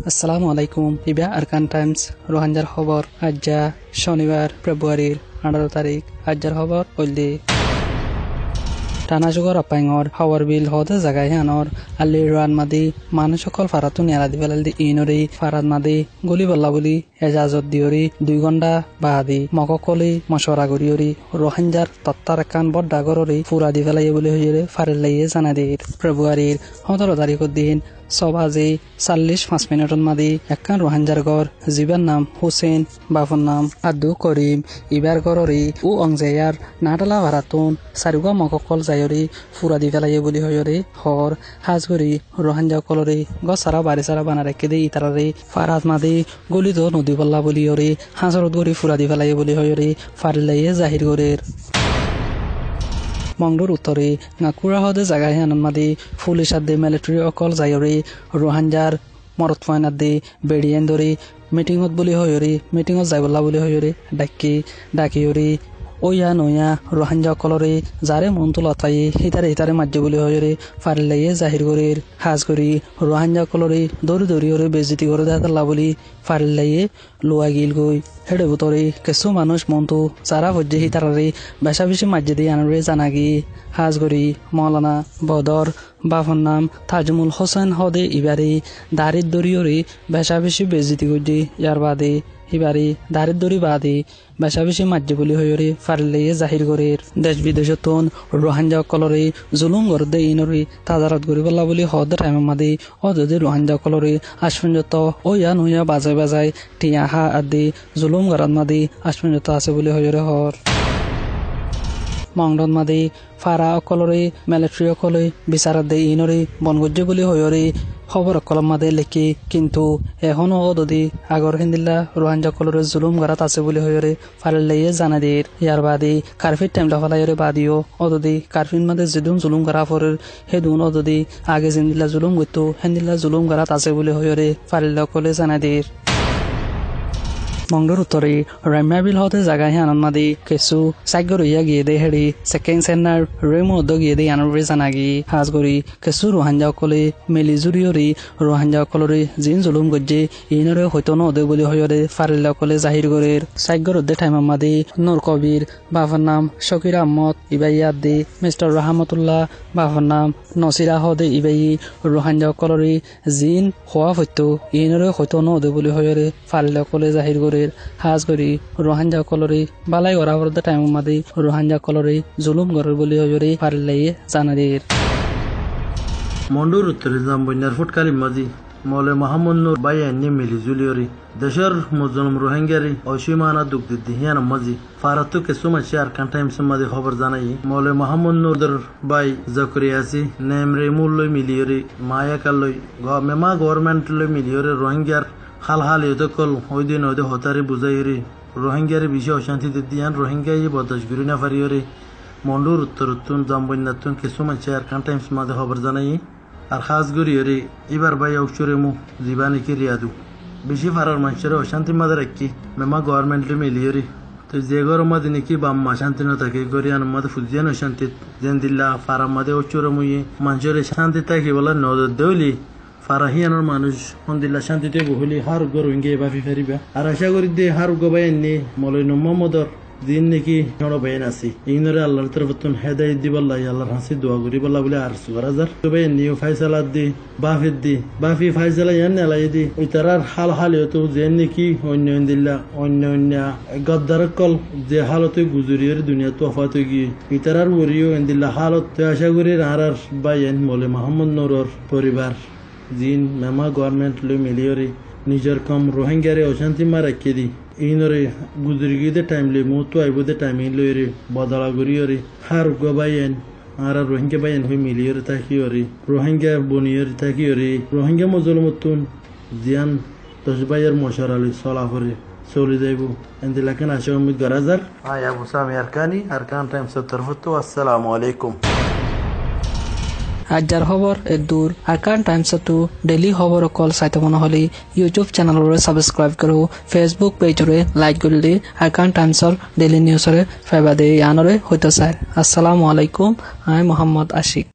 আসসালামু আলাইকুম। ইবা আরকান টাইমস রোহাঞ্জার খবর আজ্জা শনিবার ফেব্রুয়ারির 18 তারিখ। আজ্জার খবর কইলে টানাজুগর আপাইঙর হাওয়ার বিল হদে জাগাই হানর আল্লি রান মাদি মানুষ সকল ফারাতু নিয়ারা দি ফেলাল দি ইনরি ফারাত মাদি গলি বল্লা বলি এজাজত দিয়রি 2 ঘন্টা বাদি মককলি মশওয়ারা করিয়রি রোহাঞ্জার তত্তার কান বড় ডাগররি ফুরা দি ফেলাই বলে হইরে ফারেল লাইয়ে জানা দির ফেব্রুয়ারির 17 তারিখের দিন সবাজে 40-5 মিনিটন মাদি একখান রোহাঞ্জার গড় জিবার নাম হুসেন বাফর নাম আব্দু করিম ইবার গড়রি ও অংজেয়ার নাটালা ভারাতুন সারুগা মককল যায়রি ফুরা দি ফেলাই বলি হইরে হর হাজগরি রোহাঞ্জা কলরে গসারা বাড়ি সারা বানা রেখে দে ইতারারে ফারাত মাদি গলিত নদী বল্লা বলি হরে হাজরত গরি ফুরা দি ফেলাই বলি হইরে ফারিলাইয়ে জাহির গরের মংডুর উত্তরে নাকুরা হদে জাগাই আনন্দ মাদি পুলিশ আদে মিলিটারি অকল যায়রি রোহাঞ্জার মরত ফয়নাত দে বেড়িয়েন ধরি মিটিংত বলি হইরি মিটিংত যাই বল্লা বলি হইরি ডাকিয়রি ওয়া নয়া রোহাঞ্জা কলরে যারে মন তুল অতাই হিতারে মাজ্য বলি হইরে ফারিলাইয়ে জাহির গরের হাজ করি রোহাঞ্জা কলরে দৌড়ি হরে বেজিতি করে দেখাল্লা বলি ফারিলাইয়ে লোয়া গিল গই হেডে বুতরে কিছু মানুষ মনতু যারা হজ্জে হিতারে বেশা বেশি মাজ্য দিয়ে আনরে জানাগি হাজ করি মৌলানা বদর বাফর নাম তাজমুল হোসেন হদে ইবারে দারিদ দরিয়রে বেশা বেশি বেজিতি করছে ইয়ার বাদে ইবারে দারিদ দরি বাদে বেশা বেশি মাজ্য বলি হইরে ফারিলাইয়ে জাহির গরের দেশ বিদেশতন রোহাঞ্জা কলরে জুলুম গরদে ইনরে তাজারত গরিবল্লা বলি হদ টাইম মাদি অদে রোহাঞ্জা কলরে আশপঞ্জত ওয়া নয়া বাজায় টিয়া হা আদি জুলুম গরাত মাদি আশপঞ্জত আছে বলি হইরে হর মংডন মাদি ফারা অকলরে মিলিটারি অকলে বিচারাত দে ইনরে বনগজ্য বলি হইরে খবর অকলম মাদে লেখি কিন্তু এখনো যদি আগর হিন্দিল্লা রোহাঞ্জা কলরে জুলুম গরাত আছে বলি হইরে ফারিলাইয়ে জানা দির ইয়ার বাদে কারফির টাইমটা ফলাইরে বাদিও অদদি কারফিন মাদে যেদুন জুলুম গরা ফরের হেদুন অদদি আগে জিন্দিল্লা জুলুম গইতো হিন্দিল্লা জুলুম গরাত আছে বলি হইরে ফারিল্লা কলে জানা দির মংডুর উত্তরে রাম্যাবিল হতে জাগাই আনন্দ মাদি কেসু সাইগর ইয়া গিয়ে দে হেড়ি সেকেন্ড সেন্নার রেমো দ গিয়ে দে আনরে জানাগি হাজ গরি কেসু রোহাঞ্জা কলে মেলি জুরিয়রি রোহাঞ্জা কলরে জিন জুলুম গজ্জে ইনরে হয়তো নদে বলি হইরে ফারিল্লা কলে জাহির গরের সাইগর দে টাইম মাদি নূর কবির বাফর নাম শকির আহমদ ইবাইয়াদ দে মিস্টার রহমতুল্লাহ বাফর নাম নসিরা হদে ইবাই রোহাঞ্জা কলরে জিন হওয়া হয়তো ইনরে হয়তো নদে বলি হইরে ফারিল্লা কলে জাহির গরের হাজ করি রোহাঞ্জা কলরে বালাই ওরা বলতে টাইম মাদি রোহাঞ্জা কলরে জুলুম গরের বলি হইরে ফারিলাইয়ে জানাদির মন্ডুর উত্তরে জামবন্যার ফুটকালি মাঝি মৌলে মোহাম্মদ নূর বাইয়ান্নি মিলি জুলিয়রি দেশের মুসলিম রোহিঙ্গারি অসীমানা দুঃখ দিদি হিয়ান মাঝি ফারাতু কেসু মাছি আর কান টাইমস মাঝি খবর জানাই মৌলে মোহাম্মদ নূর বাই জকরিয়াসি নেমরে মূল্য মিলিয়রি মায়া কালই মেমা গভর্নমেন্ট লই মিলিয়রি রোহিঙ্গার হাল ইয়তকল ওই দিন ওই হতারে বুঝাইরি রোহিঙ্গারে বিষয় অশান্তি দিয়ান রোহিঙ্গাই বদাস গুরি না ফারিয়রি মন্ডুর উত্তরতুন জামবন্যাতুন কিছু মাছি আর কান টাইমস মাঝে খবর জানাই আর খাস গরিয়রি এবার বাই অক্ষরে মুখ জীবানি কি রিয়াদু বেশি ফারার মানুষের অশান্তি মাঝে রাখি মেমা গভর্নমেন্ট মিলিয়রি তো যে গরম মাঝে নাকি বাম্মা শান্তি না থাকে গরিয়ান মাঝে ফুজিয়ান অশান্তি যেন দিল্লা ফারার মাঝে অক্ষরে মুয়ে মানুষের শান্তি থাকে বলে নজর দেউলি ফারাহিয়ানোর মানুষ মন্দিল্লা শান্তিতে বহলি হার গর ইঙ্গে বাফি ফেরিবা আর আশা করি দে হার গবাইনি মলই মোহাম্মদর দিন নাকি নড় বাইন আছি ইগনরে আল্লাহর তরফতুন হেদায়েত দিবাল্লাহ আল্লাহর হাসি দোয়া করি বল্লা বলে আর সুরাজার গবাইন নিও ফাইসালাত দি বাফি ফাইসালা ইয়ান আলাই দি ওই তারার হাল তো যেন নাকি অন্য গদ্দার কল যে হালতে গুজরিয়ের দুনিয়া তোফাত গিয়ে ইতারার ওরিও ইন্দিল্লা হালত আশা করি আর বাইন মলে মোহাম্মদ নূরর পরিবার জিন মেমা গভর্নমেন্ট লই মিলিয়রি নিজের কম রোহিঙ্গারে অশান্তি মা রাখি দি ইনরে গুজরি গিয়ে টাইম লই মতো আইব দে টাইম লইরে বদলা করিয়রি হার গবাইন আর রোহিঙ্গা বাইন হই মিলিয়রি থাকিয়রি রোহিঙ্গা বনিয়রি থাকিয়রি রোহিঙ্গা মজলমতুন জিয়ান 10 বাইয়ের মশারালি সলাফরে চলে যাইব এন্দিলাকেন আসে উম্মিদ গরাজার আবু সামি আরকানি আরকান টাইমস তরফতু আসসালামু আলাইকুম আজ্জার খবর দূর আরকান টাইমসতো ডেইলি খবর অকল চাইতে মনে হলে ইউটিউব চ্যানেলরে সাবস্ক্রাইব করো ফেসবুক পেজরে লাইক করলে আরকান টাইমসর ডেইলি নিউজরে ফাইবা দে আনরে হইতো স্যার আসসালামু আলাইকুম আই মোহাম্মদ আশিক।